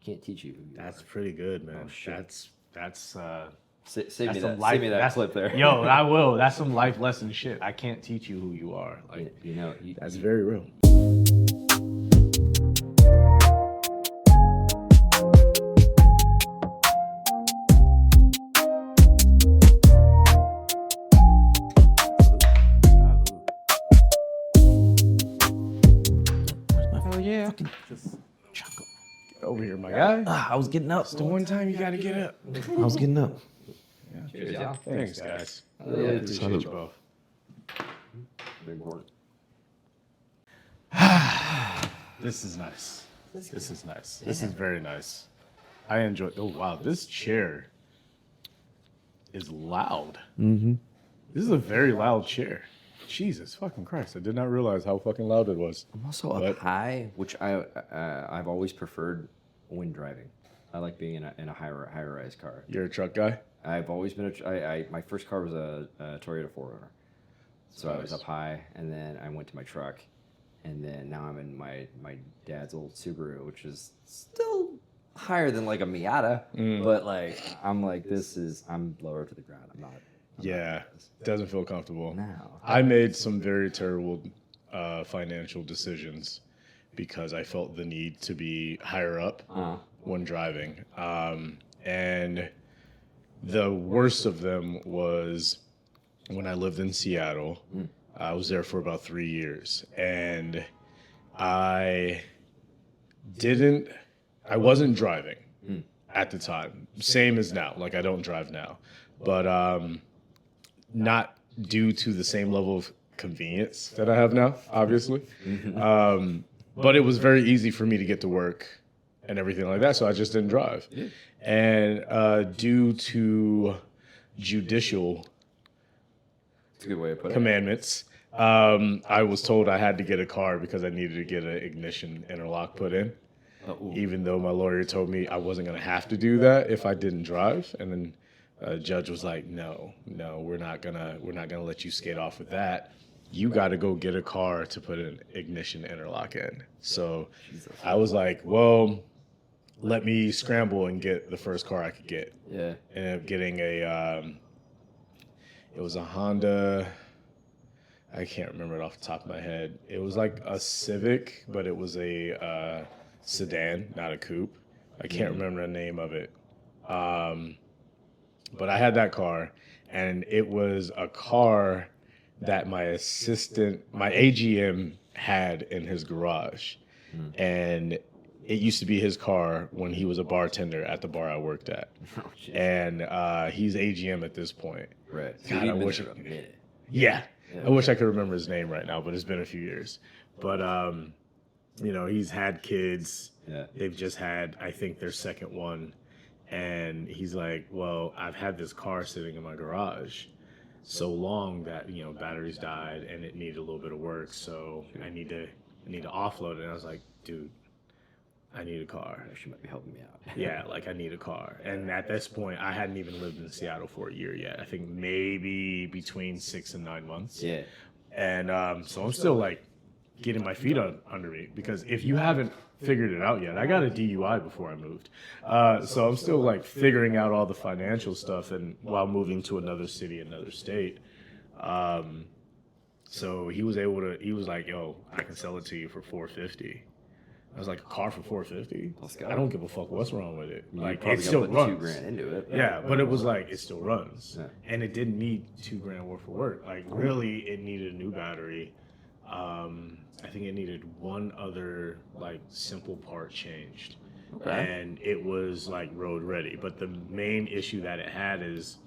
can't teach you. Who you That's pretty good, man. Oh, shit. That's Save me some that. life, Save me that clip there. Yo, I will. That's some life lesson shit. I can't teach you who you are. Like, that's very real. Oh yeah. Just get over here, my guy. I was getting up. It's the one time you gotta get up. I was getting up. Yeah. Cheers, y'all. Thanks, guys. I Yeah, really appreciate you both. Very important. This is nice. This is nice. This is very nice. I enjoy. Oh wow, this chair is loud. Mm-hmm. This is a very loud chair. Jesus fucking Christ! I did not realize how fucking loud it was. I'm also up high, which I've always preferred when driving. I like being in a higher rise car. You're a truck guy. I've always been my first car was a Toyota 4Runner, so I was up high, and then I went to my truck, and then now I'm in my dad's old Subaru, which is still higher than like a Miata, but like I'm lower to the ground. I'm not. Yeah, doesn't feel comfortable. No. I made some very terrible financial decisions because I felt the need to be higher up when driving. And the worst of them was when I lived in Seattle. I was there for about 3 years, and I wasn't driving at the time. Same as now. Like, I don't drive now. But not due to the same level of convenience that I have now, obviously. But it was very easy for me to get to work and everything like that, so I just didn't drive. And due to judicial That's a good way to put commandments, I was told I had to get a car because I needed to get an ignition interlock put in. Even though my lawyer told me I wasn't going to have to do that if I didn't drive. And then judge was like, no, we're not gonna let you skate off with that. You got to go get a car to put an ignition interlock in. So I was like, well, let me scramble and get the first car I could get. Yeah. Ended up getting it was a Honda. I can't remember it off the top of my head. It was like a Civic, but it was a sedan, not a coupe. I can't remember the name of it. But I had that car, and it was a car that my AGM had in his garage. And it used to be his car when he was a bartender at the bar I worked at. And he's AGM at this point. Right. So God, I wish I wish I could remember his name right now, but it's been a few years. But he's had kids. Yeah. They've just had, I think, their second one. And he's like, well, I've had this car sitting in my garage so long that, batteries died and it needed a little bit of work. So I need to offload it. And I was like, dude, I need a car. She might be helping me out. Yeah, like I need a car. And at this point, I hadn't even lived in Seattle for a year yet. I think maybe between 6 and 9 months. Yeah. And so I'm still like getting my feet under me, because if you haven't figured it out yet, I got a DUI before I moved. So I'm still like figuring out all the financial stuff and while moving to another city, another state. So he was like, yo, I can sell it to you for $450. I was like, a car for $450? Let's go. I don't give a fuck what's wrong with it. Like, probably it still gotta put runs. $2,000 into it. Yeah, but it was like, it still runs. Yeah. And it didn't need $2,000 worth of work. Like, really, it needed a new battery. I think it needed one other, like, simple part changed. Okay. And it was, like, road ready. But the main issue that it had is,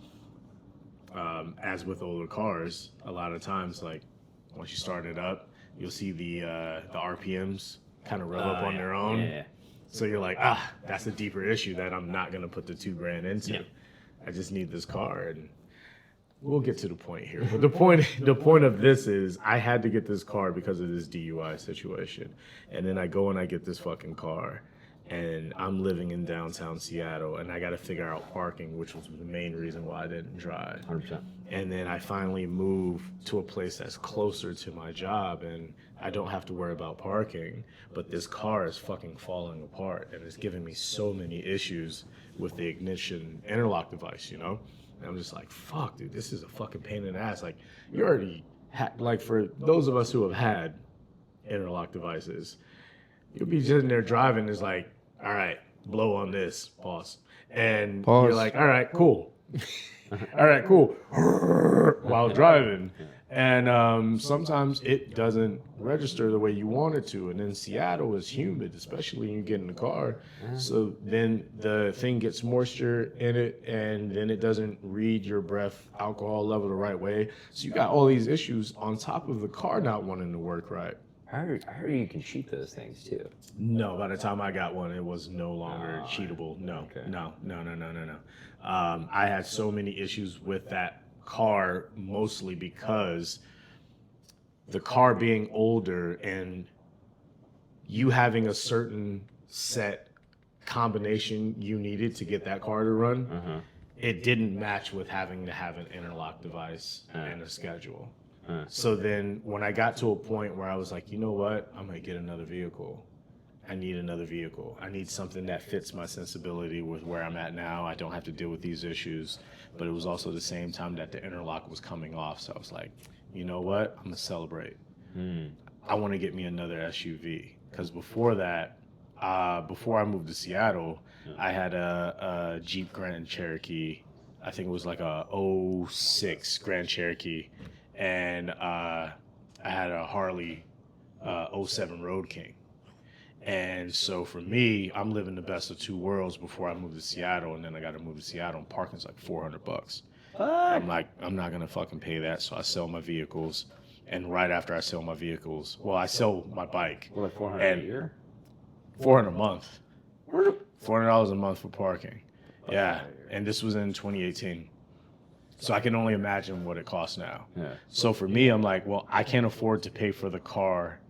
as with older cars, a lot of times, like, once you start it up, you'll see the RPMs kind of rev up on their own. Yeah. So you're like, that's a deeper issue that I'm not going to put the $2,000 into. Yeah. I just need this car. And we'll get to the point here. But the point of this is I had to get this car because of this DUI situation. And then I go and I get this fucking car. and I'm living in downtown Seattle, and I got to figure out parking, which was the main reason why I didn't drive. 100%. And then I finally moved to a place that's closer to my job, and I don't have to worry about parking. But this car is fucking falling apart, and it's giving me so many issues with the ignition interlock device, you know? And I'm just like, fuck, dude, this is a fucking pain in the ass. Like, you already like, for those of us who have had interlock devices, you'll be sitting there driving, it's like, all right, blow on this, pause. And you're like, all right, cool. All right, cool. While driving. And sometimes it doesn't register the way you want it to. And then Seattle is humid, especially when you get in the car. So then the thing gets moisture in it, and then it doesn't read your breath alcohol level the right way. So you got all these issues on top of the car not wanting to work right. I heard you can cheat those things too. No, by the time I got one, it was no longer cheatable. No, okay. no. I had so many issues with that car, mostly because the car being older and you having a certain set combination you needed to get that car to run, it didn't match with having to have an interlock device and a schedule. So then when I got to a point where I was like, you know what, I'm going to get another vehicle. I need another vehicle. I need something that fits my sensibility with where I'm at now. I don't have to deal with these issues. But it was also the same time that the interlock was coming off. So I was like, you know what, I'm going to celebrate. I want to get me another SUV. Because before that, before I moved to Seattle, I had a Jeep Grand Cherokee. I think it was like a 06 Grand Cherokee. And I had a Harley 07 Road King. And so for me, I'm living the best of two worlds before I moved to Seattle. And then I got to move to Seattle, and parking's like $400. I'm like, I'm not going to fucking pay that. So I sell my vehicles. And right after I sell my vehicles, well, I sell my bike. Well, like 400 a year? 400 a month. $400 a month for parking. Yeah. And this was in 2018. So I can only imagine what it costs now. Yeah. So for me, I'm like, well, I can't afford to pay for the car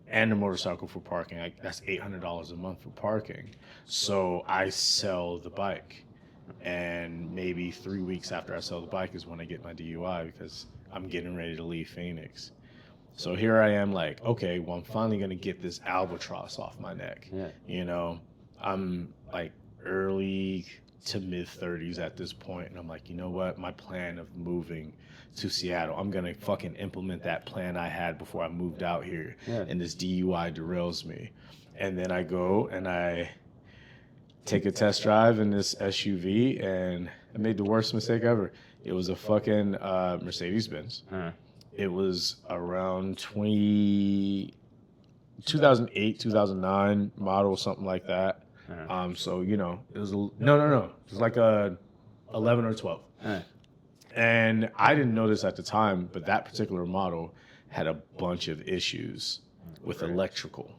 and the motorcycle for parking. That's $800 a month for parking. So I sell the bike. And maybe 3 weeks after I sell the bike is when I get my DUI, because I'm getting ready to leave Phoenix. So here I am like, okay, well, I'm finally going to get this albatross off my neck. Yeah. You know, I'm like early to mid 30s at this point, and I'm like, you know what, my plan of moving to Seattle, I'm gonna fucking implement that plan I had before I moved out here. And this DUI derails me. And then I go and I take a test drive in this SUV, and I made the worst mistake ever. It was a fucking Mercedes-Benz. It was around 2008, 2009 model, something like that. So, you know, it was no. It was like a 11 or 12. And I didn't know this at the time, but that particular model had a bunch of issues with electrical.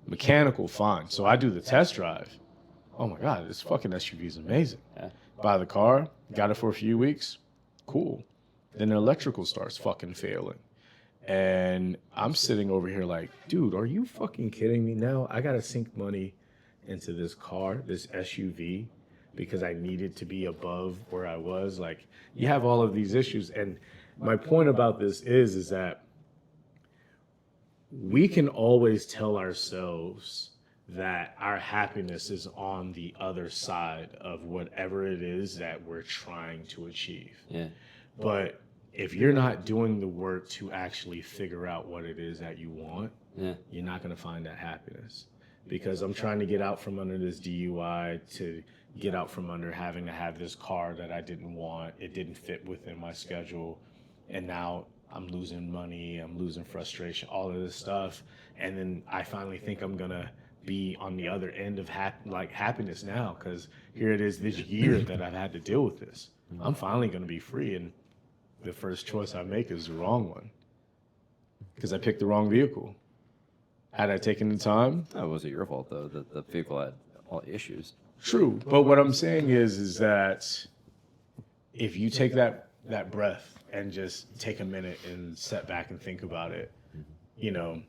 Mechanical, fine. So I do the test drive. Oh my God, this fucking SUV is amazing. Buy the car, got it for a few weeks, cool. Then the electrical starts fucking failing. And I'm sitting over here like, dude, are you fucking kidding me now? I gotta sink money into this car, this SUV, because I needed to be above where I was. Like, you have all of these issues. And my point about this is that we can always tell ourselves that our happiness is on the other side of whatever it is that we're trying to achieve. But if you're not doing the work to actually figure out what it is that you want, you're not going to find that happiness. Because I'm trying to get out from under this DUI, to get out from under having to have this car that I didn't want. It didn't fit within my schedule. And now I'm losing money, I'm losing frustration, all of this stuff. And then I finally think I'm going to be on the other end of happiness now, because here it is this year that I've had to deal with this. I'm finally going to be free, and the first choice I make is the wrong one, because I picked the wrong vehicle. Had I taken the time? That wasn't your fault, though. The vehicle had all the issues. True. But what I'm saying is that if you take that breath and just take a minute and step back and think about it, you know,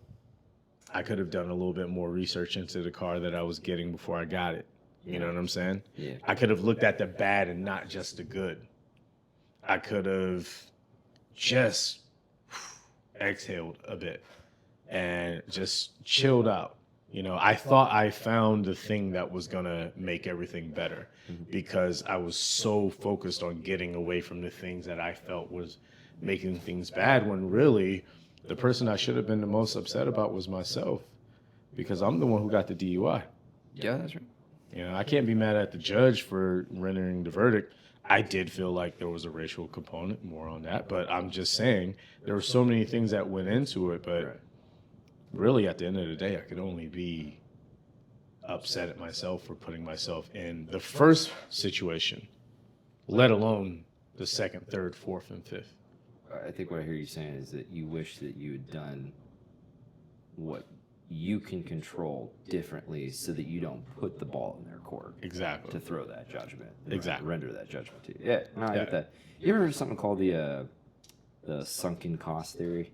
I could have done a little bit more research into the car that I was getting before I got it. You know what I'm saying? Yeah. I could have looked at the bad and not just the good. I could have just exhaled a bit and just chilled out. You know, I thought I found the thing that was going to make everything better because I was so focused on getting away from the things that I felt was making things bad, when really the person I should have been the most upset about was myself, because I'm the one who got the DUI. Yeah, that's right. You know, I can't be mad at the judge for rendering the verdict. I did feel like there was a racial component, more on that, but I'm just saying there were so many things that went into it, but really at the end of the day, I could only be upset at myself for putting myself in the first situation, let alone the second, third, fourth, and fifth. I think what I hear you saying is that you wish that you had done what you can control differently so that you don't put the ball in their court. Exactly. To throw that judgment. Exactly. Render that judgment to you. Yeah, no, I get that. You ever heard of something called the sunken cost theory?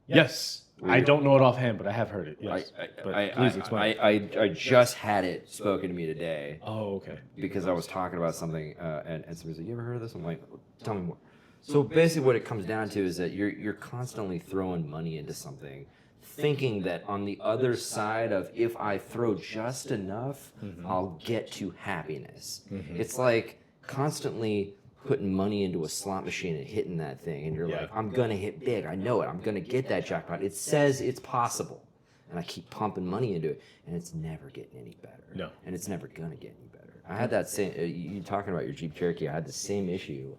Yes. I don't know it offhand, but I have heard it. Yes. Please explain. I just had it spoken to me today. Oh, okay. Because I was talking about something, and somebody's like, "You ever heard of this?" I'm like, "Tell me more." So basically, what it comes down to is that you're constantly throwing money into something, thinking that on the other side of, if I throw just enough, I'll get to happiness. It's like constantly putting money into a slot machine and hitting that thing, and you're like, I'm gonna hit big, I know it, I'm gonna get that jackpot. It says it's possible, and I keep pumping money into it, and it's never getting any better. No. And it's never gonna get any better. I had that same. You talking about your Jeep Cherokee? I had the same issue.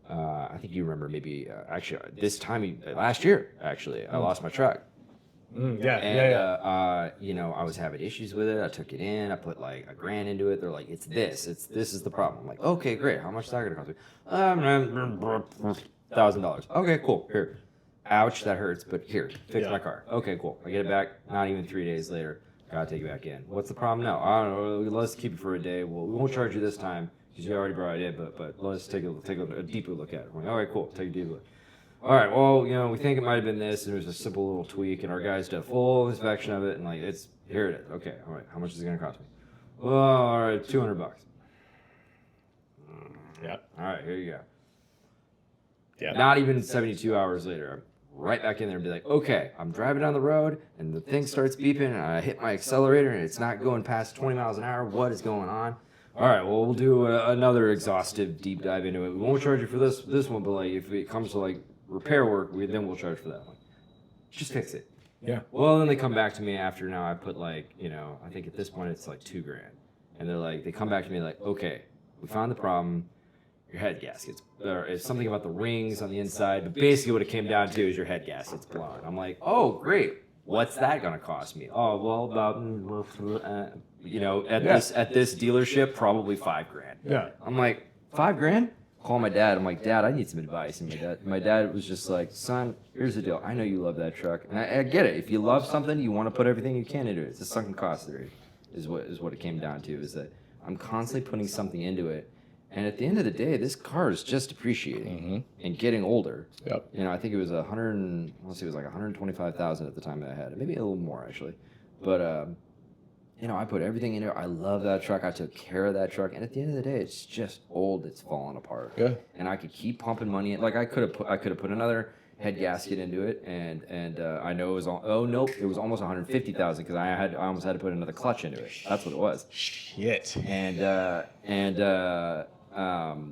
I think you remember maybe actually this time last year. Actually, I lost my truck. You know, I was having issues with it. I took it in. I put like $1,000 into it. They're like, this is the problem. I'm like, okay, great. How much is that gonna cost me? $1,000. Okay, cool. Here. Ouch, that hurts. But here, fix my car. Okay, cool. I get it back. Not even 3 days later, gotta take it back in. What's the problem now? I don't know. Let's keep it for a day. Well, we won't charge you this time because you already brought it in. But let's take a deeper look at it. I'm like, all right, cool. Take a deeper look. All right, well, you know, we think it might have been this, and it was a simple little tweak, and our guys did a full inspection of it, and like, here it is. Okay, all right, how much is it gonna cost me? Well, all right, $200. Yeah. All right, here you go. Yeah. Not even 72 hours later, I'm right back in there and be like, okay, I'm driving down the road, and the thing starts beeping, and I hit my accelerator, and it's not going past 20 miles an hour. What is going on? All right, well, we'll do another exhaustive deep dive into it. We won't charge you for this one, but like, if it comes to like repair work, then we'll charge for that one. Just fix it. Yeah. Well, then they come back to me after now I put like, you know, I think at this point it's like $2,000. And they're like, they come back to me like, okay, we found the problem. Your head gaskets, or it's something about the rings on the inside, but basically what it came down to is your head gasket's blown. I'm like, oh, great. What's that gonna cost me? Oh, well, about, you know, at this dealership, probably $5,000. Yeah. I'm like, $5,000? Call my dad. I'm like, Dad, I need some advice. And my dad was just like, son, here's the deal. I know you love that truck, and I get it. If you love something, you want to put everything you can into it. It's a sunken cost theory, is what it came down to. Is that I'm constantly putting something into it, and at the end of the day, this car is just depreciating and getting older. Yep. You know, I think it was it was like 125,000 at the time that I had it, maybe a little more actually, but you know, I put everything in it. I love that truck. I took care of that truck. And at the end of the day, it's just old. It's falling apart. Yeah. And I could keep pumping money in. Like I could have put another head gasket into it, and I know it was it was almost 150,000 because I almost had to put another clutch into it. That's what it was. Shit. And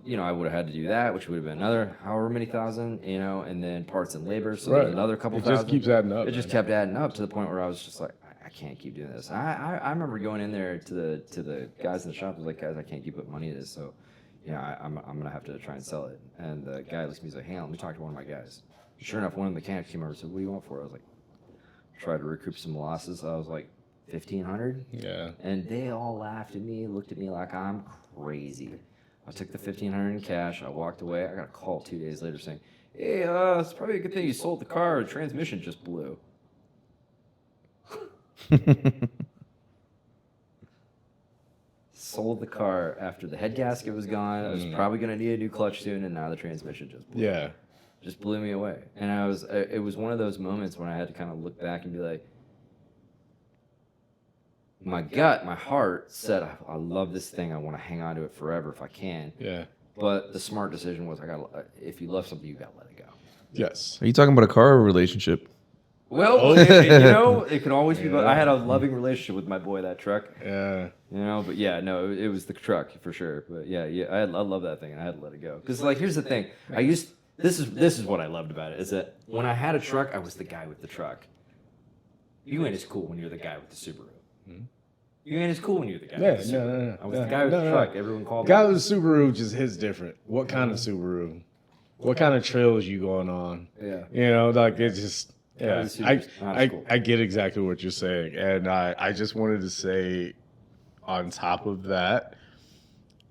you know, I would have had to do that, which would have been another however many thousand, you know, and then parts and labor, so there's another couple thousand. It just keeps adding up. It just kept adding up to the point where I was just like, I can't keep doing this. I remember going in there to the guys in the shop. I was like, guys, I can't keep putting money into this, so yeah, I'm gonna have to try and sell it. And the guy looks at me, he's like, hang on, let me talk to one of my guys. Sure enough, one of the mechanics came over and said, what do you want for it? I was like, try to recoup some losses. I was like, 1,500. Yeah. And they all laughed at me, looked at me like I'm crazy. I took the 1,500 in cash. I walked away. I got a call 2 days later saying, hey, it's probably a good thing you sold the car. The transmission just blew. Sold the car after the head gasket was gone. I was probably going to need a new clutch soon, and now the transmission just blew. Yeah. just blew me away. And it was one of those moments when I had to kind of look back and be like, my heart said, I love this thing. I want to hang on to it forever if I can. Yeah. But the smart decision was, if you love something, you gotta let it go. Yes. Are you talking about a car or a relationship? Well, it can always be. But I had a loving relationship with my boy, that truck. Yeah. But yeah, no, it was the truck for sure. But yeah, I love that thing, and I had to let it go. Because like, here's the thing, this is what I loved about it, is that when I had a truck, I was the guy with the truck. You ain't as cool when you're the guy with the Subaru. You ain't as cool when you're the guy with the Subaru. No. I was the guy with the truck. Everyone called me. Guy with the Subaru just hits different. What kind of Subaru? What kind of trails you going on? Yeah. Like it's just. Yeah, cool. I get exactly what you're saying. And I just wanted to say, on top of that,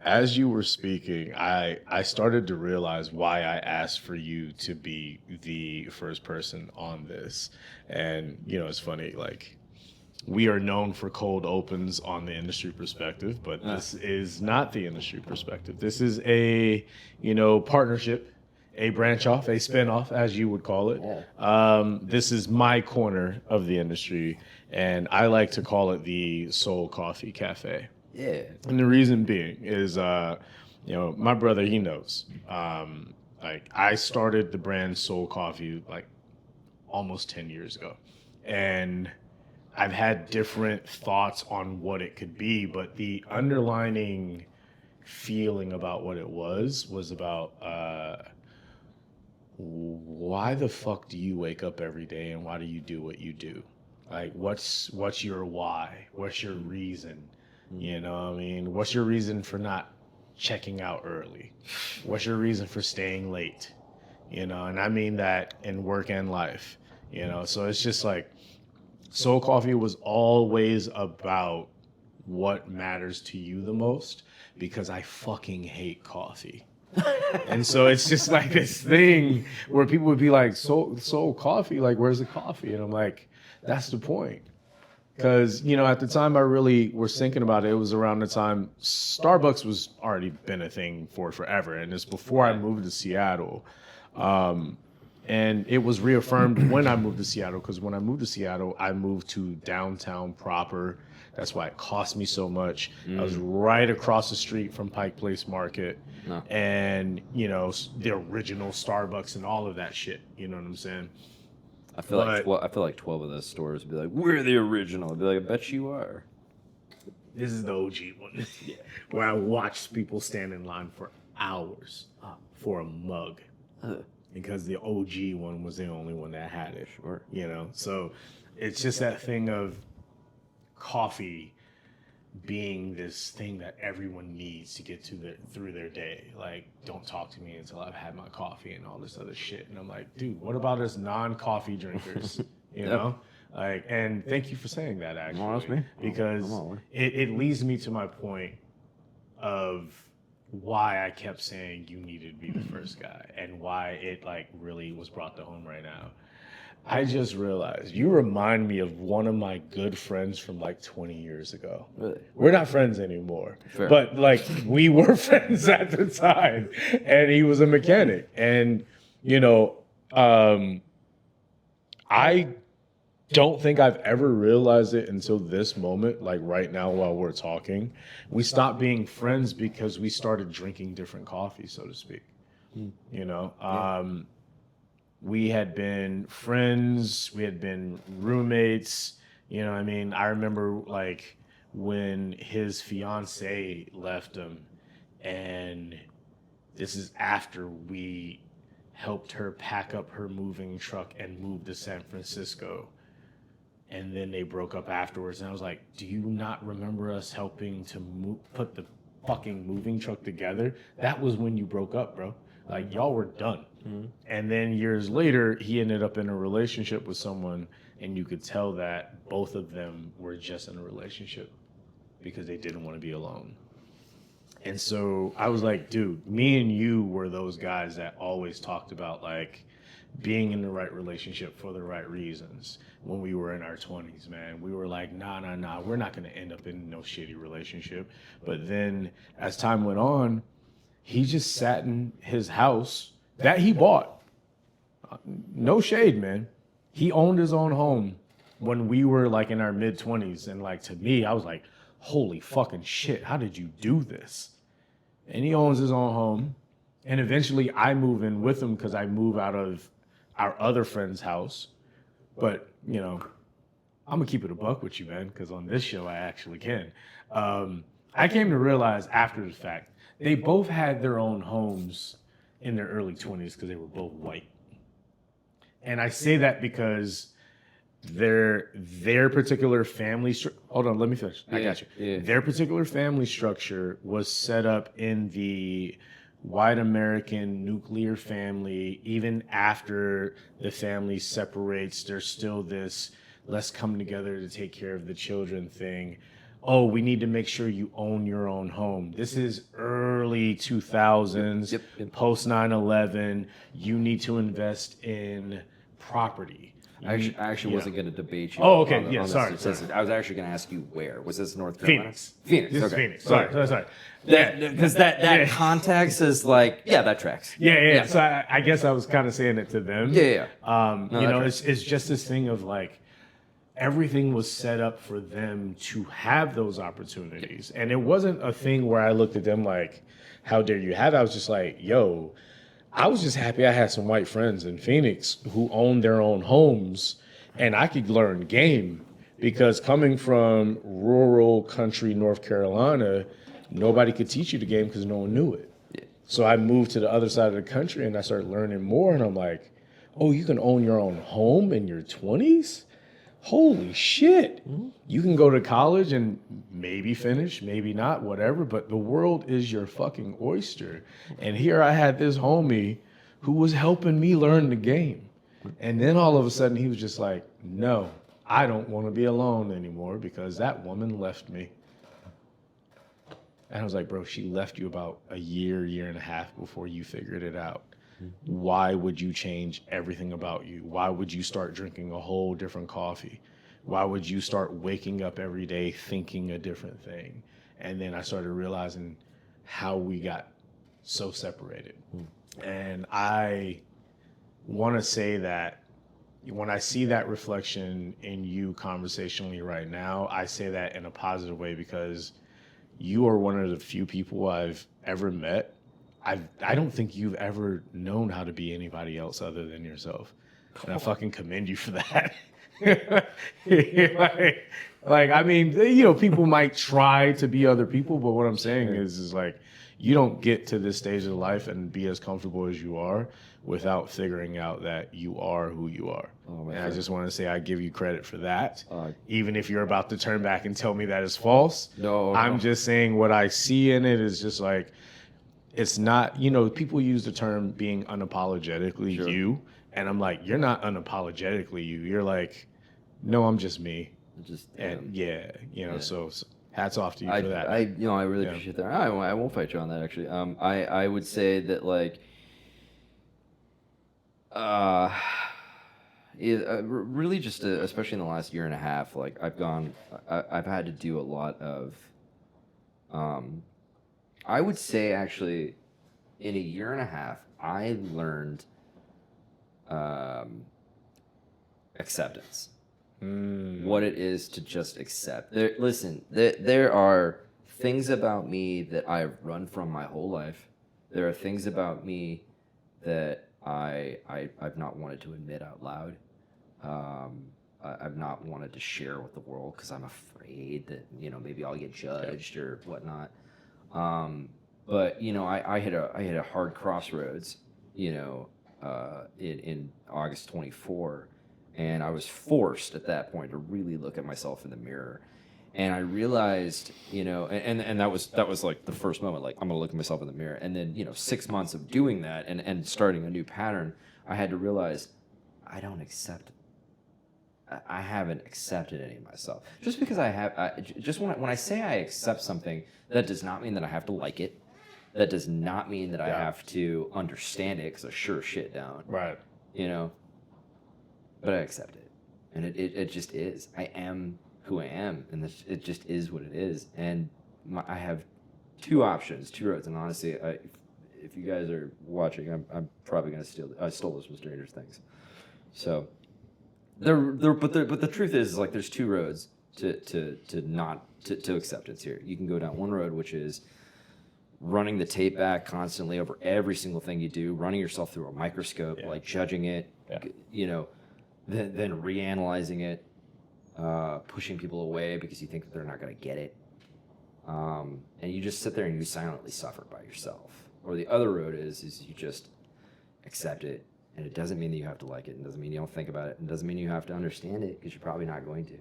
as you were speaking, I started to realize why I asked for you to be the first person on this. And, it's funny, like, we are known for cold opens on the industry perspective, but this is not the industry perspective. This is a, partnership. A branch off, a spinoff, as you would call it. Yeah. This is my corner of the industry, and I like to call it the Soul Coffee Cafe. Yeah. And the reason being is, my brother, he knows. I started the brand Soul Coffee like almost 10 years ago, and I've had different thoughts on what it could be, but the underlining feeling about what it was about. Why the fuck do you wake up every day and why do you do what you do? Like, what's your why? What's your reason? What's your reason for not checking out early? What's your reason for staying late? And I mean that in work and life, so it's just like Soul Coffee was always about what matters to you the most, because I fucking hate coffee. And so it's just like this thing where people would be like, soul coffee, like, where's the coffee? And I'm like, that's the point. Because, at the time I really was thinking about it, it was around the time Starbucks was already been a thing for forever. And it's before I moved to Seattle. And it was reaffirmed when I moved to Seattle, because when I moved to Seattle, I moved to downtown proper. That's why it cost me so much. I was right across the street from Pike Place Market. No. And, the original Starbucks and all of that shit. You know what I'm saying? I feel like 12 of those stores would be like, we're the original. I'd be like, I bet you are. This is the OG one. Yeah. Where I watched people stand in line for hours for a mug. Because the OG one was the only one that had it. Sure. So it's just that thing of coffee being this thing that everyone needs to get through their day. Like, don't talk to me until I've had my coffee and all this other shit. And I'm like, dude, what about us non-coffee drinkers? You know? Like, and thank you for saying that, actually. Because it leads me to my point of why I kept saying you needed to be the first guy, and why it like really was brought to home right now. I just realized you remind me of one of my good friends from like 20 years ago. Really? We're not friends anymore, Fair. But like we were friends at the time, and he was a mechanic. And, I don't think I've ever realized it until this moment, like right now while we're talking. We stopped being friends because we started drinking different coffee, so to speak. We had been friends, we had been roommates, I remember like when his fiance left him, and this is after we helped her pack up her moving truck and move to San Francisco. And then they broke up afterwards, and I was like, do you not remember us helping to put the fucking moving truck together? That was when you broke up, bro. Like, y'all were done. Mm-hmm. And then years later, he ended up in a relationship with someone, and you could tell that both of them were just in a relationship because they didn't want to be alone. And so I was like, dude, me and you were those guys that always talked about, like, being in the right relationship for the right reasons. When we were in our 20s, man, we were like, nah, we're not going to end up in no shitty relationship. But then as time went on, he just sat in his house that he bought no shade, man. He owned his own home when we were like in our mid-20s. And like to me, I was like, holy fucking shit, how did you do this? And he owns his own home. And eventually I move in with him because I move out of our other friend's house. But, you know, I'm going to keep it a buck with you, man, because on this show I actually can. I came to realize after the fact, they both had their own homes in their early 20s because they were both white. And I say that because their particular family hold on, let me finish. I got you. Yeah. Their particular family structure was set up in the white American nuclear family. Even after the family separates, there's still this let's come together to take care of the children thing. Oh, we need to make sure you own your own home. This is early 2000s, Yep. post 9/11. You need to invest in property. I actually wasn't going to debate you. Oh, okay. on the- Yeah, on the sorry. statistics. I was actually going to ask you where. Was this North Carolina? Phoenix. Phoenix. This is Okay. Phoenix. Sorry. Because that context is like, yeah, that tracks. Yeah. So I guess I was kind of saying it to them. Yeah. You know, it's just this thing of like, everything was set up for them to have those opportunities. And it wasn't a thing where I looked at them like, how dare you have it? I was just like, yo, I was just happy I had some white friends in Phoenix who owned their own homes and I could learn game, because coming from rural country North Carolina, nobody could teach you the game because no one knew it. Yeah. So I moved to the other side of the country and I started learning more, and I'm like, oh, you can own your own home in your 20s? Holy shit. You can go to college and maybe finish, maybe not, whatever, but the world is your fucking oyster. And here I had this homie who was helping me learn the game. And then all of a sudden he was just like, no, I don't want to be alone anymore because that woman left me. And I was like, bro, she left you about a year and a half before you figured it out. Why would you change everything about you? Why would you start drinking a whole different coffee? Why would you start waking up every day thinking a different thing? And then I started realizing how we got so separated. And I want to say that when I see that reflection in you conversationally right now, I say that in a positive way because you are one of the few people I've ever met. I don't think you've ever known how to be anybody else other than yourself. And I fucking commend you for that. like, I mean, you know, people might try to be other people, but what I'm saying is like, you don't get to this stage of life and be as comfortable as you are without figuring out that you are who you are. And I just want to say I give you credit for that. Even if you're about to turn back and tell me that is false. No. I'm just saying what I see in it is just like, it's not, you know, people use the term being unapologetically you. And I'm like, you're not unapologetically you. You're like, no, I'm just me. And so hats off to you for that. I really appreciate that. I won't fight you on that, actually. I would say that, like, really just, especially in the last year and a half, like, I've had to do a lot of, I would say, actually, in a year and a half, I learned acceptance. What it is to just accept. There are things about me that I've run from my whole life. There are things about me that I've not wanted to admit out loud. I've not wanted to share with the world because I'm afraid that, you know, maybe I'll get judged or whatnot. But, you know, I hit a hard crossroads, you know, in August 24, and I was forced at that point to really look at myself in the mirror. And I realized, you know, and that was like the first moment, like, I'm gonna look at myself in the mirror. And then, you know, 6 months of doing that and starting a new pattern, I had to realize I don't accept it. I haven't accepted any of myself. Just because when I say I accept something, that does not mean that I have to like it. That does not mean that I have to understand it, because I sure shit don't. Right. You know? But I accept it. And it just is. I am who I am, and it just is what it is. And I have two options, two roads, and honestly, if you guys are watching, I'm probably gonna steal. I stole this from Stranger Things. So, but the truth is like there's two roads to acceptance here. You can go down one road, which is running the tape back constantly over every single thing you do, running yourself through a microscope, like judging it, you know, then reanalyzing it, pushing people away because you think that they're not going to get it. And you just sit there and you silently suffer by yourself. Or the other road is you just accept it. And it doesn't mean that you have to like it. It doesn't mean you don't think about it. It doesn't mean you have to understand it because you're probably not going to.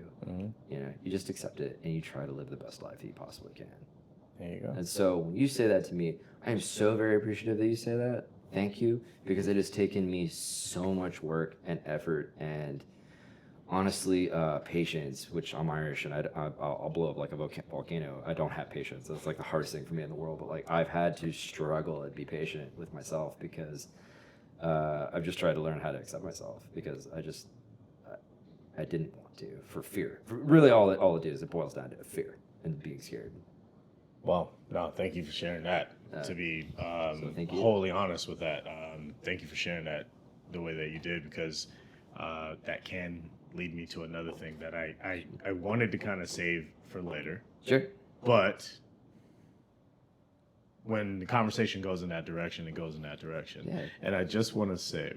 You know, you just accept it and you try to live the best life that you possibly can. There you go. And so when you say that to me, I am so very appreciative that you say that. Thank you, because it has taken me so much work and effort and honestly patience, which I'm Irish and I'll blow up like a volcano. I don't have patience. That's like the hardest thing for me in the world. But like I've had to struggle and be patient with myself because I've just tried to learn how to accept myself because I didn't want to for fear. Really, all it is, it boils down to fear and being scared. Well, no, thank you for sharing that. To be thank you. wholly honest with that, thank you for sharing that the way that you did because that can lead me to another thing that I wanted to kind of save for later. Sure. But when the conversation goes in that direction, it goes in that direction. Yeah. And I just want to say,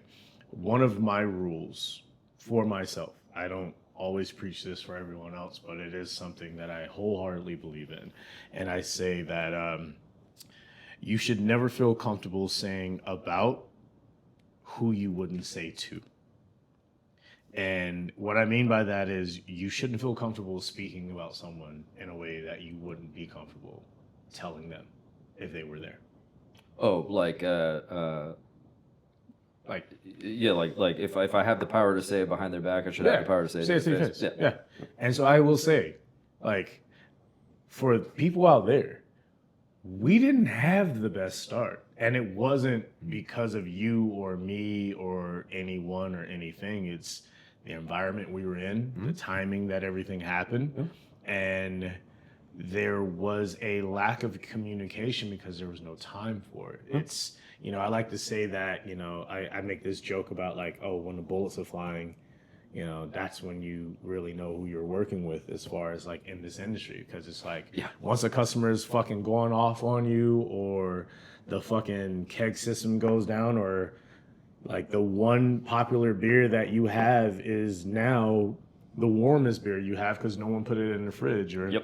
one of my rules for myself, I don't always preach this for everyone else, but it is something that I wholeheartedly believe in. And I say that you should never feel comfortable saying about who you wouldn't say to. And what I mean by that is you shouldn't feel comfortable speaking about someone in a way that you wouldn't be comfortable telling them if they were there. Oh, like if I have the power to say it behind their back, I should have the power to say it to their face. Yeah. And so I will say, like, for people out there, we didn't have the best start. And it wasn't because of you or me or anyone or anything. It's the environment we were in, the timing that everything happened. And there was a lack of communication because there was no time for it. It's, you know, I like to say that, you know, I make this joke about like, oh, when the bullets are flying, you know, that's when you really know who you're working with as far as like in this industry. Because it's like, once a customer is fucking going off on you or the fucking keg system goes down or like the one popular beer that you have is now the warmest beer you have because no one put it in the fridge or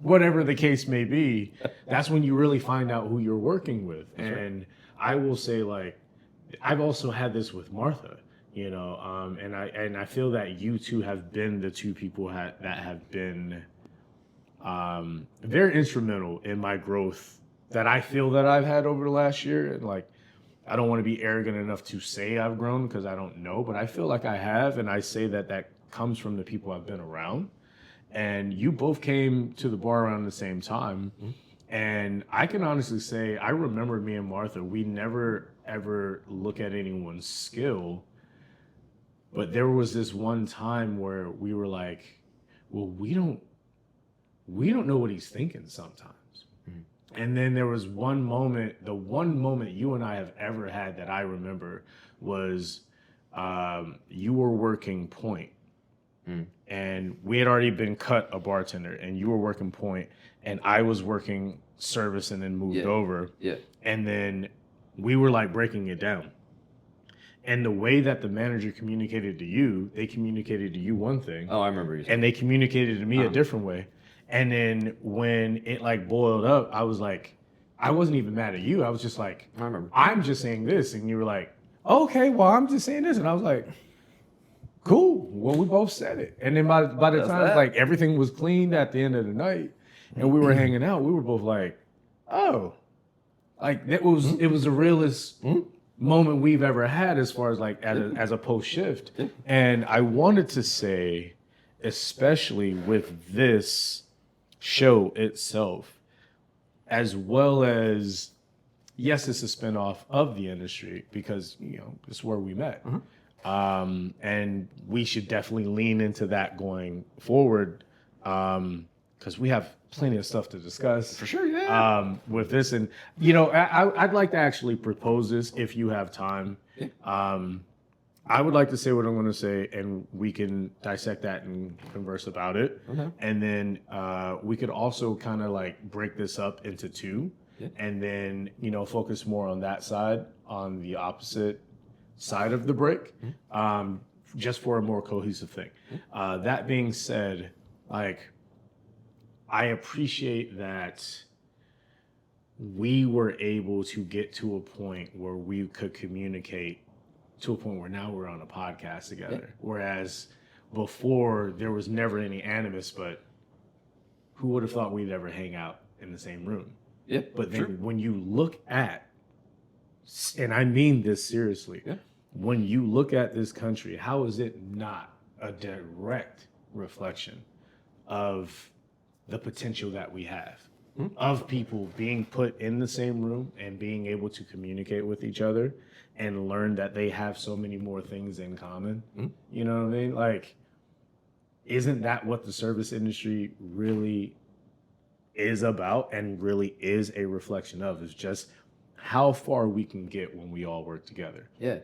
whatever the case may be, that's when you really find out who you're working with. And I will say, like, I've also had this with Martha, you know, and I feel that you two have been the two people that have been very instrumental in my growth that I feel that I've had over the last year. And like, I don't want to be arrogant enough to say I've grown because I don't know, but I feel like I have. And I say that comes from the people I've been around. And you both came to the bar around the same time. And I can honestly say, I remember me and Martha, we never ever look at anyone's skill. But there was this one time where we were like, well, we don't know what he's thinking sometimes. And then there was one moment, the one moment you and I have ever had that I remember was you were working point. And we had already been cut a bartender and you were working point and I was working service and then moved over. And then we were like breaking it down. And the way that the manager communicated to you, they communicated to you one thing. Oh, I remember you saying. And they communicated to me a different way. And then when it like boiled up, I was like, I wasn't even mad at you. I was just like, I remember. I'm just saying this. And you were like, okay, well, I'm just saying this. And I was like, cool. Well, we both said it. And then by the time like everything was cleaned at the end of the night and we were hanging out, we were both like, oh, like it was the realest moment we've ever had as far as like as a post shift. And I wanted to say, especially with this show itself, as well as, yes, it's a spinoff of the industry because, you know, it's where we met. And we should definitely lean into that going forward. because we have plenty of stuff to discuss. For sure, yeah. With this, and I'd like to actually propose this if you have time. I would like to say what I'm going to say, and we can dissect that and converse about it. Okay. And then we could also kind of like break this up into two, and then focus more on that side, on the opposite side of the break, just for a more cohesive thing. That being said, like, I appreciate that we were able to get to a point where we could communicate to a point where now we're on a podcast together. Whereas before there was never any animus, but who would have thought we'd ever hang out in the same room? Yeah. But then when you look at, and I mean this seriously, when you look at this country, how is it not a direct reflection of the potential that we have, of people being put in the same room and being able to communicate with each other and learn that they have so many more things in common? You know what I mean? Like, isn't that what the service industry really is about and really is a reflection of? Is just how far we can get when we all work together. Yeah.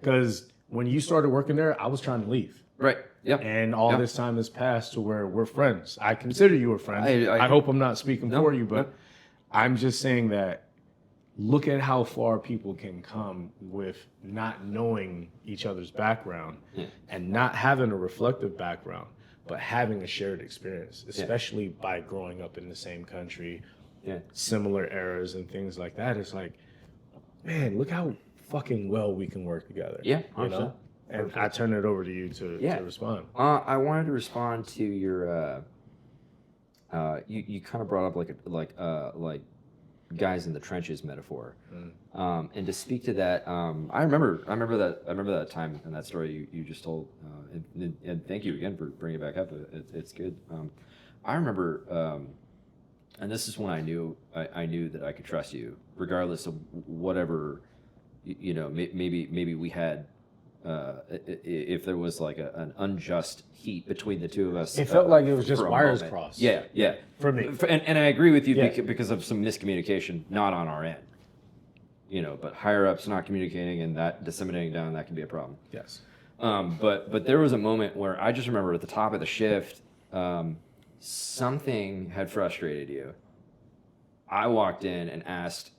Because when you started working there, I was trying to leave. Right. Yeah. And all this time has passed to where we're friends. I consider you a friend. I hope I'm not speaking for you, but I'm just saying that look at how far people can come with not knowing each other's background and not having a reflective background, but having a shared experience, especially by growing up in the same country, similar eras and things like that. It's like, man, look how fucking well we can work together. Yeah. And I turn it over to you to respond. I wanted to respond to your. You kind of brought up like guys in the trenches metaphor, and to speak to that, I remember that time and that story you just told, and thank you again for bringing it back up. It's good. I remember, and this is when I knew that I could trust you, regardless of whatever, maybe we had. If there was like an unjust heat between the two of us. It felt like it was just wires crossed. Yeah. For me. And I agree with you because of some miscommunication, not on our end. But higher ups not communicating and that disseminating down, that can be a problem. Yes. But there was a moment where I just remember at the top of the shift, something had frustrated you. I walked in and asked,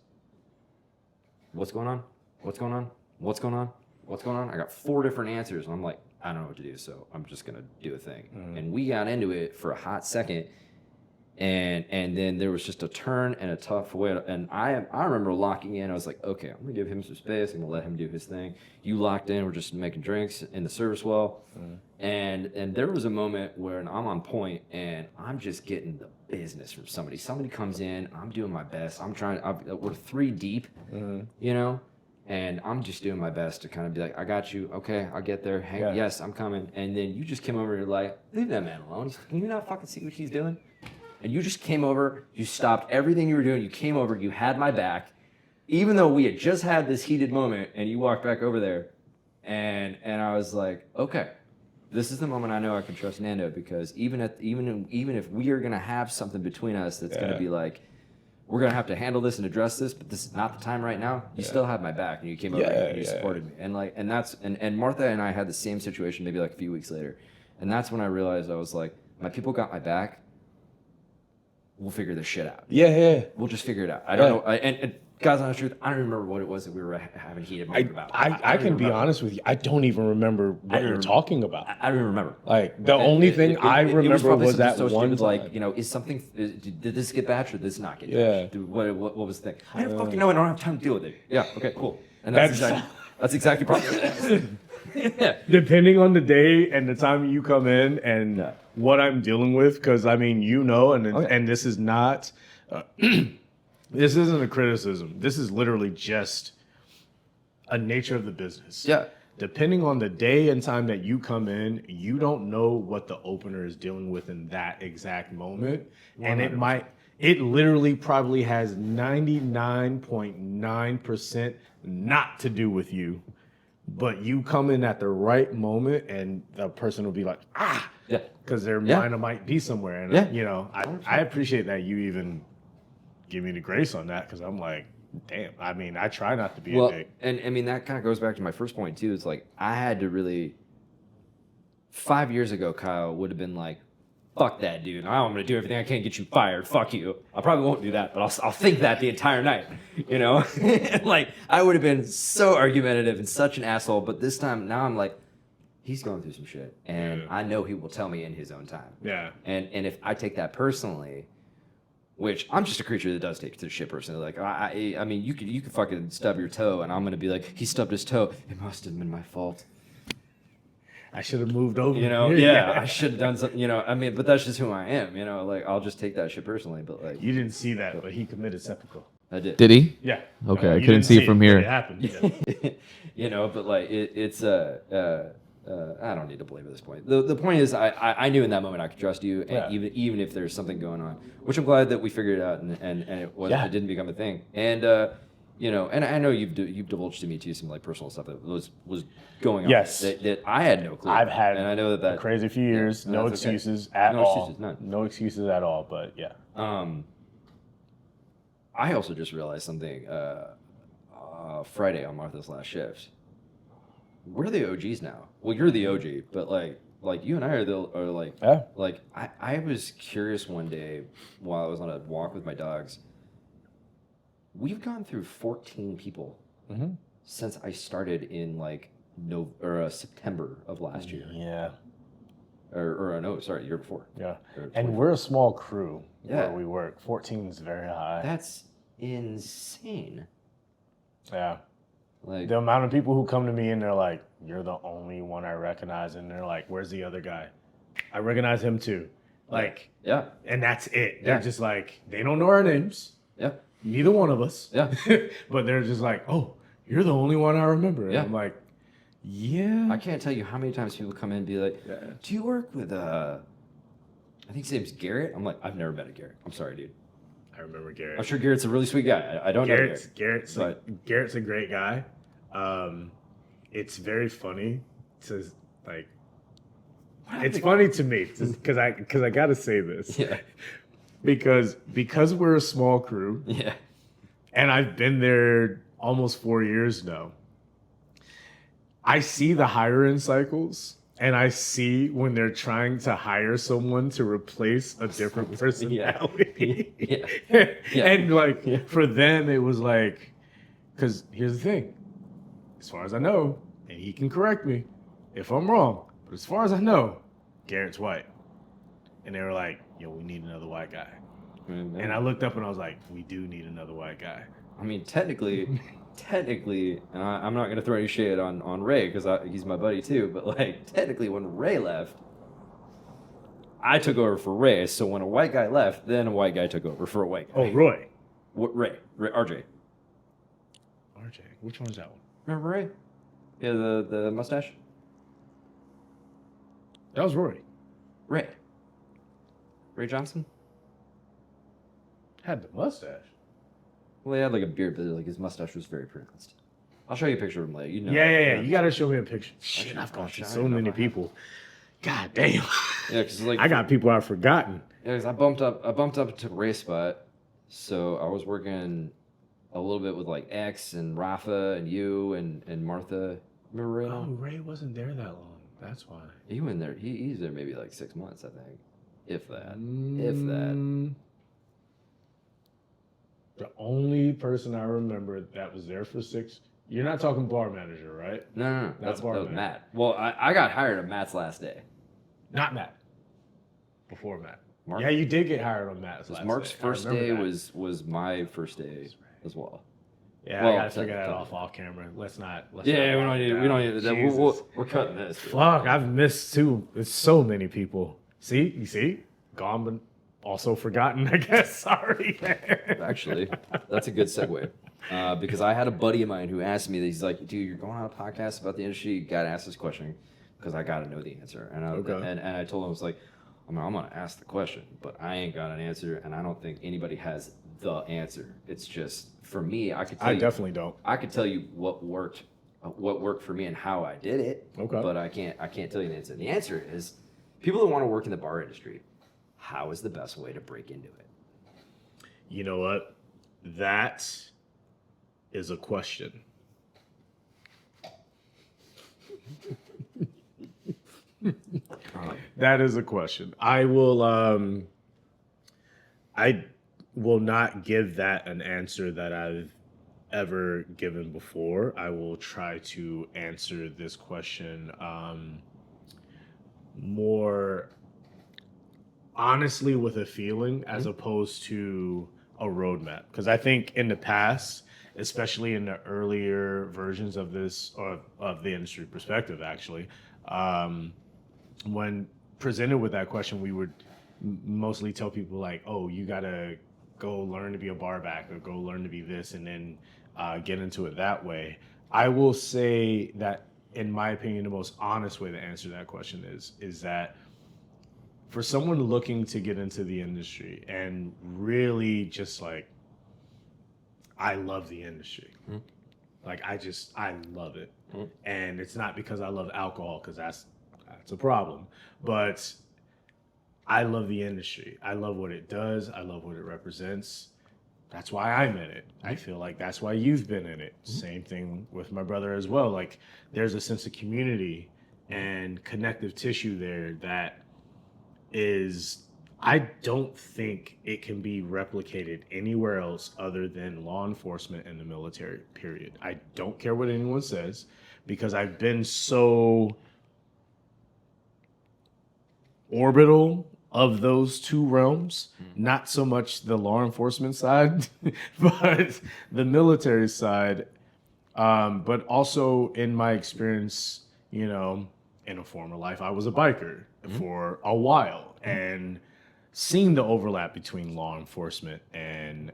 what's going on? What's going on? What's going on? What's going on? I got 4 different answers, and I'm like, I don't know what to do, so I'm just gonna do a thing. And we got into it for a hot second, and then there was just a turn and a tough way. And I remember locking in. I was like, okay, I'm gonna give him some space. I'm gonna let him do his thing. You locked in. We're just making drinks in the service well, and there was a moment where I'm on point, and I'm just getting the business from somebody. Somebody comes in. I'm doing my best. We're 3 deep, And I'm just doing my best to kind of be like, I got you. Okay, I'll get there. Hey, yes, I'm coming. And then you just came over and you're like, leave that man alone. Can you not fucking see what he's doing? And you just came over. You stopped everything you were doing. You came over. You had my back. Even though we had just had this heated moment and you walked back over there. And I was like, okay, this is the moment I know I can trust Nando, because even if we are going to have something between us that's going to be like, we're going to have to handle this and address this, but this is not the time right now. You still had my back, and you came over and you supported me. And Martha and I had the same situation maybe like a few weeks later. And that's when I realized, I was like, my people got my back. We'll figure this shit out. We'll just figure it out. I don't know. And God's honest truth, I don't remember what it was that we were having heated about. I can be honest with you. I don't even remember what you're talking about. I don't even remember. Like, the only thing I remember was that one time. Like, did this get batched or did this not get batched? What was the thing? I don't fucking know. I don't have time to deal with it. Yeah, okay, cool. And that's exactly probably Depending on the day and the time you come in and what I'm dealing with, because I mean, and this is not, this isn't a criticism. This is literally just a nature of the business. Yeah. Depending on the day and time that you come in, you don't know what the opener is dealing with in that exact moment. 100%. And it literally probably has 99.9% not to do with you. But you come in at the right moment and the person will be like, because their mind might be somewhere. And, you know, I appreciate that you even give me the grace on that because I'm like, damn. I mean, I try not to be a dick. And I mean, that kind of goes back to my first point, too. It's like, I had to really, 5 years ago, Kyle would have been like, fuck that, dude. I'm going to do everything I can to get you fired. Fuck you. I probably won't do that, but I'll think that the entire night, you know? Like, I would have been so argumentative and such an asshole, but this time, now I'm like, he's going through some shit, and I know he will tell me in his own time. Yeah. And if I take that personally, which I'm just a creature that does take the shit personally. Like, I mean, you could fucking stub your toe, and I'm going to be like, he stubbed his toe. It must have been my fault. I should have moved over. You know, yeah, I should have done something, you know, I mean, but that's just who I am, you know, like, I'll just take that shit personally, but like. You didn't see that, but he committed seppuku. I did. Did he? Yeah. Okay, I you couldn't didn't see it from here. It happened. Yeah. You know, but like, it's I don't need to belabor this point. The point is, I knew in that moment I could trust you, and even if there's something going on, which I'm glad that we figured it out, and it didn't become a thing. And you know, and I know you've divulged to me too some like personal stuff that was going on. Yes. That I had no clue. I've had, and I know that a crazy few years. No excuses okay. at no all. Excuses, none. No excuses at all. But yeah. I also just realized something. Friday on Martha's last shift. We're the OGs now. Well, you're the OG, but like you and I are like, like I was curious one day while I was on a walk with my dogs. We've gone through 14 people since I started in like September of last year. Yeah. Or no, sorry, year before. Yeah. And we're a small crew where we work. 14 is very high. That's insane. Yeah. Like the amount of people who come to me and they're like, you're the only one I recognize. And they're like, where's the other guy? I recognize him too. Like, yeah. And that's it. They're just like, they don't know our names. Yeah. Neither one of us. Yeah. But they're just like, oh, you're the only one I remember. And I'm like, yeah. I can't tell you how many times people come in and be like, do you work with, I think his name's Garrett? I'm like, I've never met a Garrett. I'm sorry, dude. I remember Garrett. I'm sure Garrett's a really sweet guy. I don't know Garrett's a great guy. It's very funny to like. It's funny to me because I got to say this. Yeah. Because we're a small crew. Yeah. And I've been there almost 4 years now. I see the hiring cycles. And I see when they're trying to hire someone to replace a different personality. And like for them, it was like, because here's the thing. As far as I know, and he can correct me if I'm wrong, but as far as I know, Garrett's white. And they were like, yo, we need another white guy. Mm-hmm. And I looked up and I was like, we do need another white guy. I mean, technically, and I'm not going to throw any shade on Ray because he's my buddy too, but like technically when Ray left, I took over for Ray. So when a white guy left, then a white guy took over for a white guy. Oh, Roy. What Ray? RJ. RJ. Which one's that one? Remember Ray? Yeah, the mustache? That was Roy. Ray Johnson? Had the mustache. Well, he had like a beard, but like his mustache was very pronounced. I'll show you a picture of him later. You know. Yeah. You gotta show me a picture. Shit, I've gone through so many people. God damn. Yeah, because like I got people I've forgotten. Yeah, because I bumped up to Ray's spot, so I was working a little bit with like X and Rafa and you and Martha. Remember Ray? Oh, Ray wasn't there that long. That's why. He went there. He's there maybe like 6 months, I think, if that. If that. The only person I remember that was there for 6. You're not talking bar manager, right? No. That was Matt. Well, I got hired on Matt's last day. Not Matt. Before Matt. Mark? Yeah, you did get hired on Matt's last day. Mark's first day was my first day as well. Yeah, I gotta figure that off camera. Let's not. We don't need that. We're cutting this. Fuck, I've missed too. It's so many people. You see? Gone, but also forgotten, I guess. Sorry. Actually, that's a good segue. Because I had a buddy of mine who asked me, he's like, dude, you're going on a podcast about the industry, you gotta ask this question because I gotta know the answer. And I told him, I was like, I'm gonna ask the question, but I ain't got an answer, and I don't think anybody has the answer. It's just, for me, I definitely don't. I could tell you what worked for me and how I did it. Okay. But I can't tell you the answer. The answer is People that want to work in the bar industry, how is the best way to break into it? You know what? That is a question. That is a question. I will not give that an answer that I've ever given before. I will try to answer this question more honestly with a feeling as opposed to a roadmap. Because I think in the past, especially in the earlier versions of this or of the industry perspective, actually, when presented with that question, we would mostly tell people like, "Oh, you gotta go learn to be a bar back or go learn to be this," and then get into it that way. I will say that, in my opinion, the most honest way to answer that question is that for someone looking to get into the industry and really just like, I love the industry. Like I love it. And it's not because I love alcohol, because that's a problem. But I love the industry. I love what it does. I love what it represents. That's why I'm in it. I feel like that's why you've been in it. Same thing with my brother as well. Like, there's a sense of community and connective tissue there that is, I don't think it can be replicated anywhere else other than law enforcement and the military, period. I don't care what anyone says, because I've been so orbital of those two realms, not so much the law enforcement side, but the military side. But also in my experience, you know, in a former life, I was a biker for a while, and seeing the overlap between law enforcement and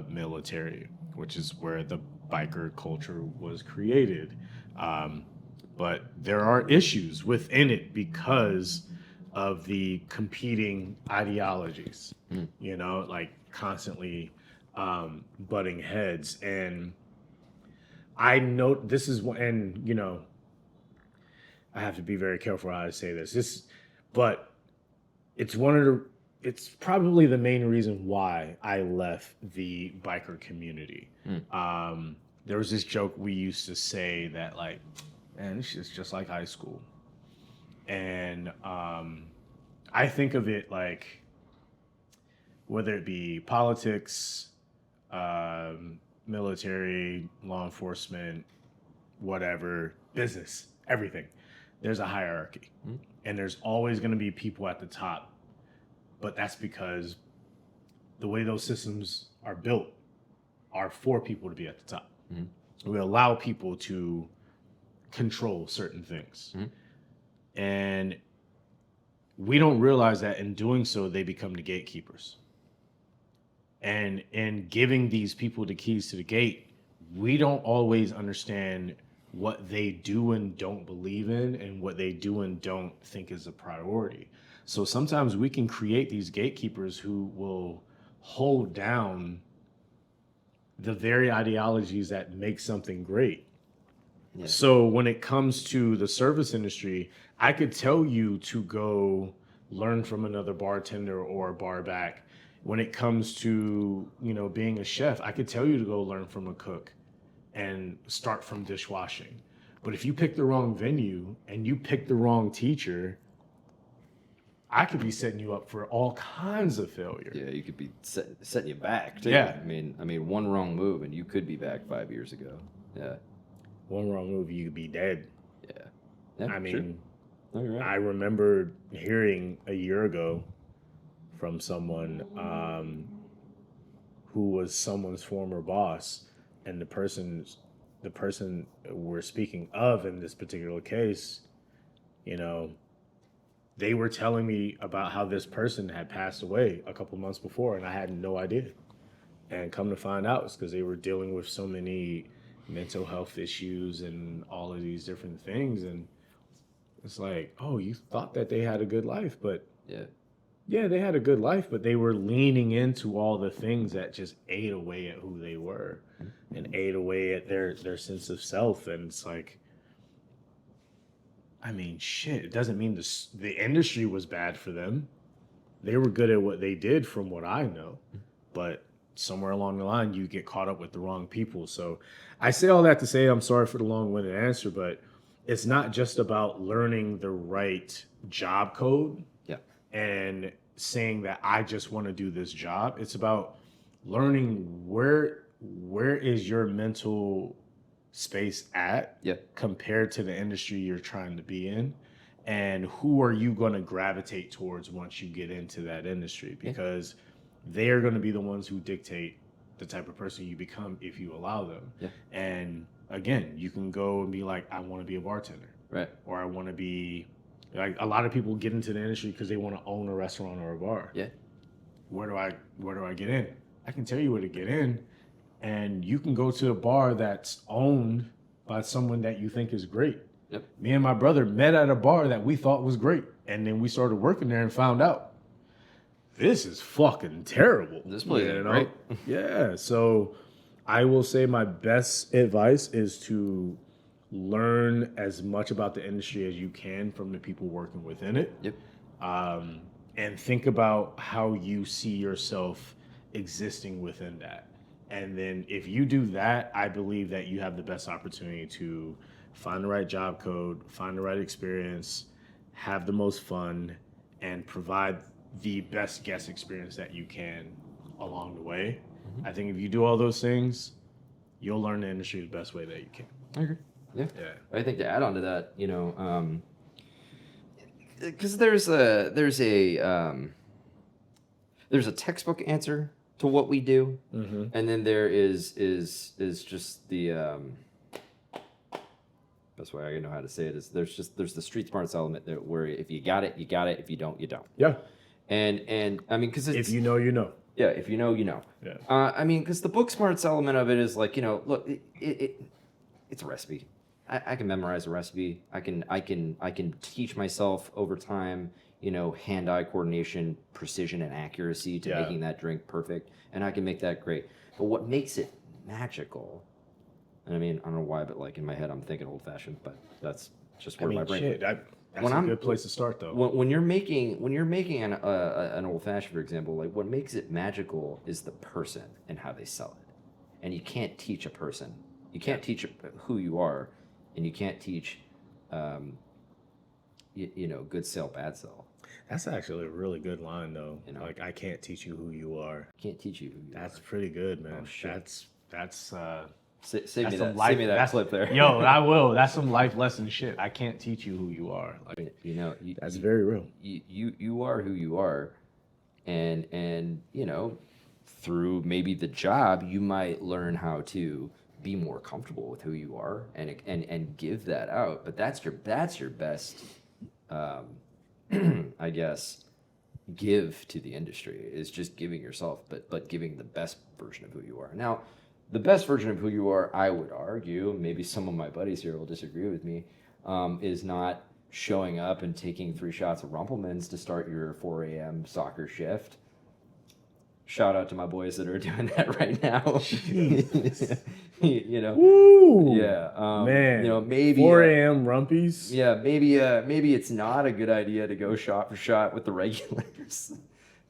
military, which is where the biker culture was created. But there are issues within it because of the competing ideologies, you know, like constantly butting heads. And I know this is one, and you know, I have to be very careful how I say this. But it's it's probably the main reason why I left the biker community. There was this joke we used to say that, like, man, this is just like high school. And I think of it like, whether it be politics, military, law enforcement, whatever, business, everything, there's a hierarchy. And there's always going to be people at the top. But that's because the way those systems are built are for people to be at the top. We allow people to control certain things. And we don't realize that in doing so, they become the gatekeepers. And in giving these people the keys to the gate, we don't always understand what they do and don't believe in, and what they do and don't think is a priority. So sometimes we can create these gatekeepers who will hold down the very ideologies that make something great. Yeah. So when it comes to the service industry, I could tell you to go learn from another bartender or a bar back. When it comes to, you know, being a chef, I could tell you to go learn from a cook and start from dishwashing. But if you pick the wrong venue and you pick the wrong teacher, I could be setting you up for all kinds of failure. Yeah, you could be setting you back too. Yeah. I mean, one wrong move and you could be back 5 years ago. Yeah. One wrong move, you could be dead. Yeah. I mean, no, you're right. I remember hearing a year ago from someone who was someone's former boss, and the person we're speaking of in this particular case, you know, they were telling me about how this person had passed away a couple months before, and I had no idea. And come to find out, it's because they were dealing with so many mental health issues and all of these different things. And it's like, oh, you thought that they had a good life, but yeah, they had a good life, but they were leaning into all the things that just ate away at who they were and ate away at their sense of self. And it's like, I mean, shit. It doesn't mean the industry was bad for them. They were good at what they did, from what I know. But somewhere along the line, you get caught up with the wrong people. So I say all that to say, I'm sorry for the long-winded answer, but it's not just about learning the right job code Yeah. and saying that I just want to do this job. It's about learning where is your mental space at Yeah. compared to the industry you're trying to be in, and who are you going to gravitate towards once you get into that industry, because they're going to be the ones who dictate the type of person you become if you allow them. Yeah. And again, you can go and be like, I want to be a bartender, Right. or I want to be like, a lot of people get into the industry because they want to own a restaurant or a bar. Yeah. Where do I get in? I can tell you where to get in, and you can go to a bar that's owned by someone that you think is great. Yep. Me and my brother met at a bar that we thought was great, and then we started working there and found out this is fucking terrible. This place is great. Yeah. So I will say my best advice is to learn as much about the industry as you can from the people working within it. Yep. And think about how you see yourself existing within that. And then if you do that, I believe that you have the best opportunity to find the right job code, find the right experience, have the most fun, and provide the best guest experience that you can along the way. Mm-hmm. I think if you do all those things, you'll learn the industry the best way that you can. I agree. Yeah. I think to add on to that, because there's a textbook answer to what we do, and then there is just the best way I know how to say it is there's the street smarts element that where if you got it, you got it. If you don't, you don't. Yeah. And I mean, because if you know, you know. Yeah, if you know, you know. Yeah. I mean, because the book smarts element of it is like, look, it's a recipe. I can memorize a recipe. I can teach myself over time, hand-eye coordination, precision, and accuracy to making that drink perfect, and I can make that great. But what makes it magical? And I mean, I don't know why, but like in my head, I'm thinking old-fashioned, but that's just where my brain. That's a good place to start, though. When you're making an old-fashioned, for example, like what makes it magical is the person and how they sell it, and you can't teach a person. You can't teach who you are. And you can't teach, good sell, bad sell. That's actually a really good line, though. Like, I can't teach you who you are. Can't teach you who you are. That's pretty good, man. Oh, shit. That's Save me that clip there. Yo, I will. That's some life lesson shit. I can't teach you who you are. Like, that's very real. You are who you are, and through maybe the job, you might learn how to be more comfortable with who you are and give that out. But that's your best, I guess, give to the industry is just giving yourself, but giving the best version of who you are. Now, the best version of who you are, I would argue, maybe some of my buddies here will disagree with me, is not showing up and taking 3 shots of Rumpelmans to start your 4 a.m. soccer shift. Shout out to my boys that are doing that right now. Woo! Yeah, man. Maybe 4 a.m. rumpies. Yeah, maybe it's not a good idea to go shot for shot with the regulars.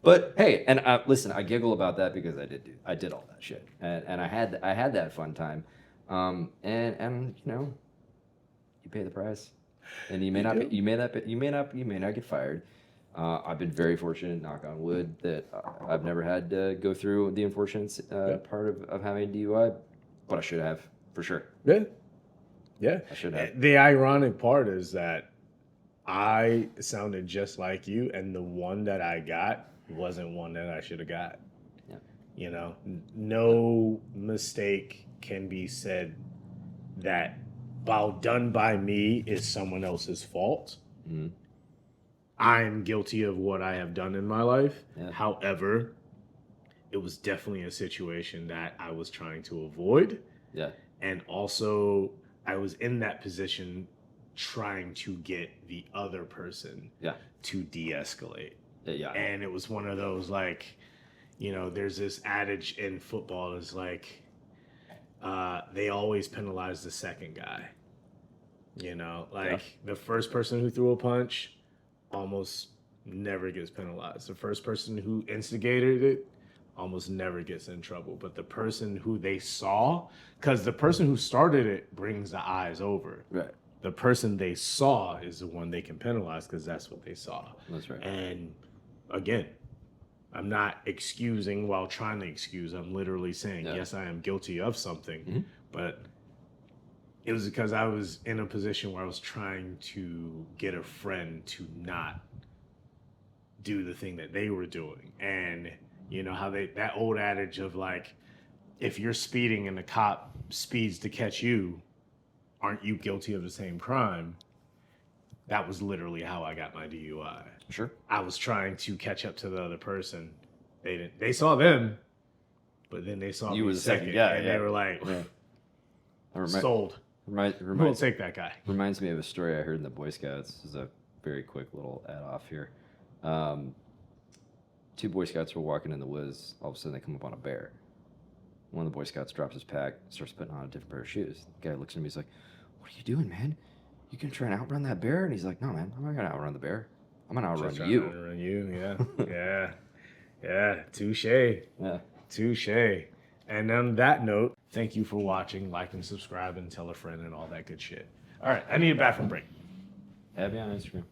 But hey, and listen, I giggle about that because I did all that shit, and I had that fun time, and you pay the price, and you may not get fired. I've been very fortunate, knock on wood, that I've never had to go through the unfortunate part of having a DUI, but I should have, for sure. Yeah. I should have. The ironic part is that I sounded just like you, and the one that I got wasn't one that I should have got. Yeah. No mistake can be said that while done by me is someone else's fault. Mm-hmm. I'm guilty of what I have done in my life. Yeah. However, it was definitely a situation that I was trying to avoid. Yeah. And also, I was in that position trying to get the other person to de-escalate. Yeah. And it was one of those, like, there's this adage in football is like, they always penalize the second guy. You know, like the first person who threw a punch almost never gets penalized. The first person who instigated it almost never gets in trouble. But the person who they saw, because the person who started it brings the eyes over. Right. The person they saw is the one they can penalize because that's what they saw. That's right. And again, I'm not excusing while trying to excuse. I'm literally saying, yes, I am guilty of something, but it was because I was in a position where I was trying to get a friend to not do the thing that they were doing. And you know how that old adage of like, if you're speeding and the cop speeds to catch you, aren't you guilty of the same crime? That was literally how I got my DUI. Sure. I was trying to catch up to the other person. They didn't. They saw them, but then they saw You me was the second, second guy, and they were like, sold. We'll take that guy. Reminds me of a story I heard in the Boy Scouts. This is a very quick little add off here. 2 Boy Scouts were walking in the woods. All of a sudden, they come up on a bear. One of the Boy Scouts drops his pack, starts putting on a different pair of shoes. The guy looks at me, he's like, "What are you doing, man? You gonna try and outrun that bear?" And he's like, "No, man, I'm not gonna outrun the bear. I'm gonna outrun you." Outrun you, yeah. Touche. Yeah. Touche. And on that note, thank you for watching. Like and subscribe and tell a friend and all that good shit. All right, I need a bathroom break. Add me on Instagram.